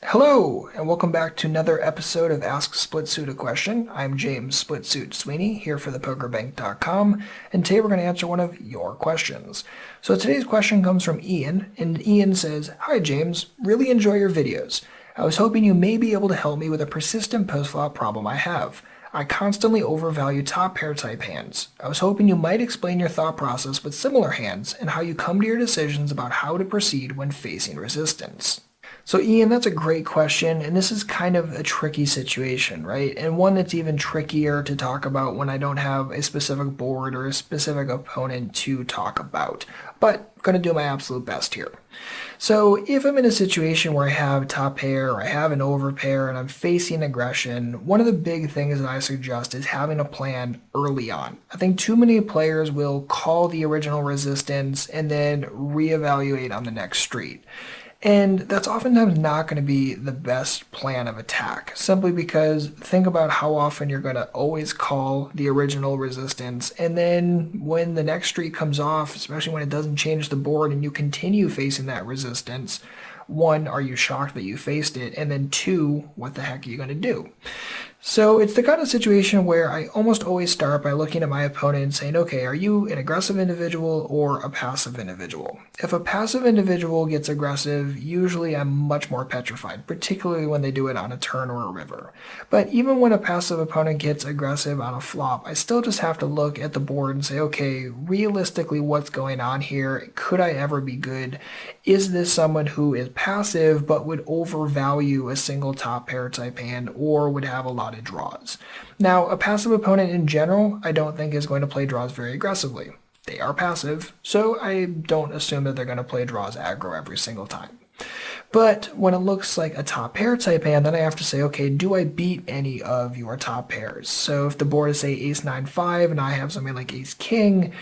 Hello, and welcome back to another episode of Ask SplitSuit a Question. I'm James SplitSuit Sweeney, here for thepokerbank.com, and today we're going to answer one of your questions. So today's question comes from Ian, and Ian says, "Hi James, really enjoy your videos. I was hoping you may be able to help me with a persistent post-flop problem I have. I constantly overvalue top pair type hands. I was hoping you might explain your thought process with similar hands and how you come to your decisions about how to proceed when facing resistance." So Ian, that's a great question, and this is kind of a tricky situation, right? And one that's even trickier to talk about when I don't have a specific board or a specific opponent to talk about. But I'm going to do my absolute best here. So if I'm in a situation where I have top pair or I have an overpair and I'm facing aggression, one of the big things that I suggest is having a plan early on. I think too many players will call the original resistance and then reevaluate on the next street. And that's oftentimes not going to be the best plan of attack, simply because think about how often you're going to always call the original resistance, and then when the next street comes off, especially when it doesn't change the board and you continue facing that resistance, one, are you shocked that you faced it? And then two, what the heck are you going to do? So it's the kind of situation where I almost always start by looking at my opponent and saying, okay, are you an aggressive individual or a passive individual? If a passive individual gets aggressive, usually I'm much more petrified, particularly when they do it on a turn or a river. But even when a passive opponent gets aggressive on a flop, I still just have to look at the board and say, okay, realistically, what's going on here? Could I ever be good? Is this someone who is passive but would overvalue a single top pair type hand or would have a lot of draws? Now, a passive opponent in general, I don't think is going to play draws very aggressively. They are passive, so I don't assume that they're going to play draws aggro every single time. But when it looks like a top pair type hand, then I have to say, okay, do I beat any of your top pairs? So if the board is, say, ace 9-5 and I have something like ace king,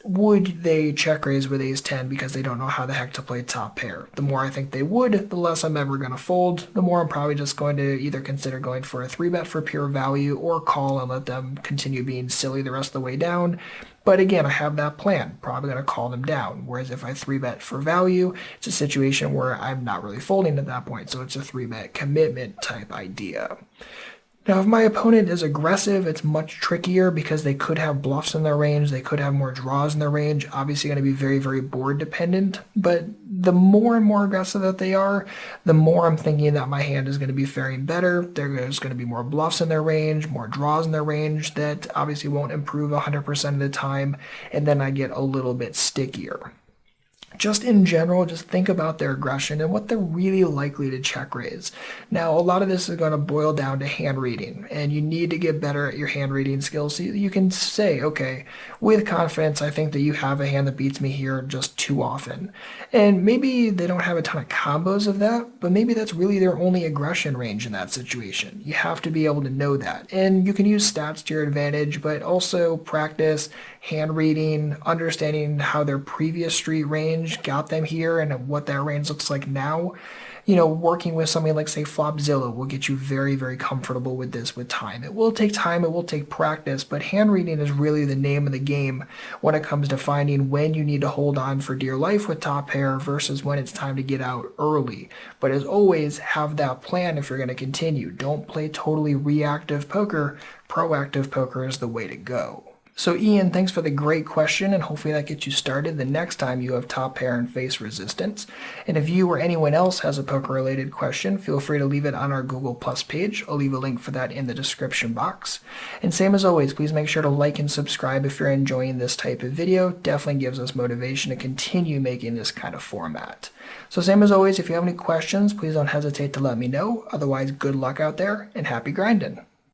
would they check raise with ace 10 because they don't know how the heck to play top pair? The more I think they would, the less I'm ever going to fold. The more I'm probably just going to either consider going for a 3-bet for pure value or call and let them continue being silly the rest of the way down. But again, I have that plan. Probably going to call them down. Whereas if I 3-bet for value, it's a situation where I'm not really folding at that point. So it's a 3-bet commitment type idea. Now, if my opponent is aggressive, it's much trickier because they could have bluffs in their range, they could have more draws in their range, obviously going to be very, very board dependent, but the more and more aggressive that they are, the more I'm thinking that my hand is going to be faring better. There's going to be more bluffs in their range, more draws in their range that obviously won't improve 100% of the time, and then I get a little bit stickier. Just in general, just think about their aggression and what they're really likely to check raise. Now, a lot of this is going to boil down to hand reading, and you need to get better at your hand reading skills so you can say, okay, with confidence, I think that you have a hand that beats me here just too often. And maybe they don't have a ton of combos of that, but maybe that's really their only aggression range in that situation. You have to be able to know that. And you can use stats to your advantage, but also practice hand reading, understanding how their previous street range got them here and what that range looks like now. You know, working with something like, say, Flopzilla will get you very, very comfortable with this with time. It will take time, it will take practice, but hand reading is really the name of the game when it comes to finding when you need to hold on for dear life with top pair versus when it's time to get out early. But as always, have that plan if you're going to continue. Don't play totally reactive poker. Proactive poker is the way to go. So Ian, thanks for the great question, and hopefully that gets you started the next time you have top pair and face resistance. And if you or anyone else has a poker-related question, feel free to leave it on our Google Plus page. I'll leave a link for that in the description box. And same as always, please make sure to like and subscribe if you're enjoying this type of video. Definitely gives us motivation to continue making this kind of format. So same as always, if you have any questions, please don't hesitate to let me know. Otherwise, good luck out there, and happy grinding.